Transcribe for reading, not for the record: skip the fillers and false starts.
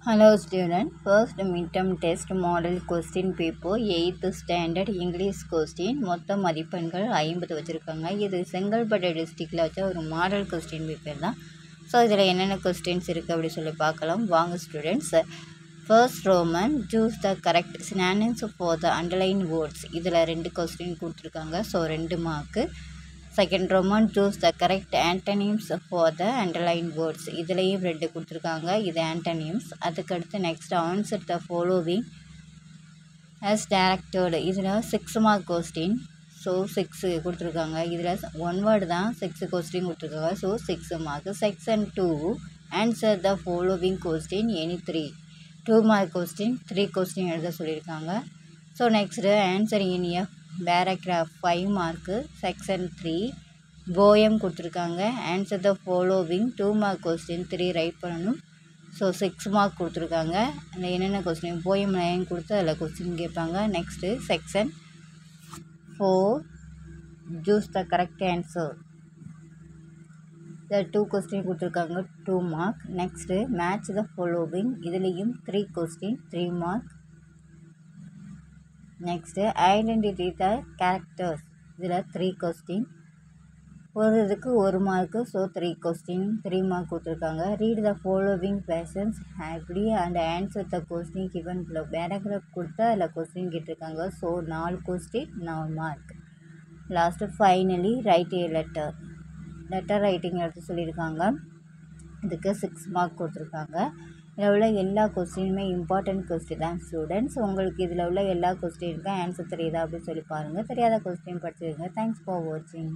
Hello student, first midterm test model question paper 8th standard English question மொத்த மதிப்பெண்கள் 50 வச்சுருக்காங்க. இது செங்கல்பட்டு டிஸ்ட்ரிக்டில் வச்ச ஒரு மாடல் கொஸ்டின் பேப்பர் தான். ஸோ இதில் என்னென்ன கொஸ்டின்ஸ் இருக்குது அப்படி சொல்லி பார்க்கலாம் வாங்க students. First Roman choose the correct synonyms for the underline words. இதில் 2 கொஸ்டின் கொடுத்துருக்காங்க. So 2 mark. Second Roman choose the correct antonyms for the underline words. இதுலேயும் 2 கொடுத்துருக்காங்க. இது ஆண்டனிம்ஸ். அதுக்கடுத்து next answer the following as directed. இதில் 6 mark question. So 6 கொடுத்துருக்காங்க. இதில் 1 word தான் 6 கொஸ்டின் கொடுத்துருக்காங்க. So 6 mark. Section 2 answer the following question any 3. 2 mark question 3 question எழுத சொல்லியிருக்காங்க. So next answer in a paragraph 5 mark. Section 3 poem கொடுத்துருக்காங்க. Answer the following 2 mark question 3 right பண்ணணும். So 6 mark கொடுத்துருக்காங்க. அந்த என்னென்ன கொஸ்டின் போயம் 9 கொடுத்து அதில் கொஸ்டின் கேட்பாங்க. Next section 4 choose the correct answer. இந்த 2 கொஸ்டின் கொடுத்துருக்காங்க 2 mark. Next match the following. இதுலேயும் 3 question 3 mark. Next identity the characters. இதில் 3 கொஸ்டின். ஒரு இதுக்கு 1 மார்க்கு. ஸோ 3 கொஸ்டின் 3 மார்க் கொடுத்துருக்காங்க. Read the following passages happily and answer the question given below. Paragraph கொடுத்தா அதில் question கேட்டிருக்காங்க. So 4 question 4 mark. Last finally write a letter. Letter writing எடுத்து சொல்லியிருக்காங்க. இதுக்கு 6 மார்க் கொடுத்துருக்காங்க. இதில் உள்ள எல்லா கொஸ்டினுமே இம்பார்ட்டன்ட் கொஸ்டின் தான் ஸ்டூடெண்ட்ஸ். உங்களுக்கு இதில் உள்ள எல்லா கொஸ்டினுக்கும் ஆன்சர் தெரியுதா அப்படின்னு சொல்லி பாருங்கள். தெரியாத கொஸ்டின் படிச்சுருங்க. தேங்க்ஸ் ஃபார் வாட்சிங்.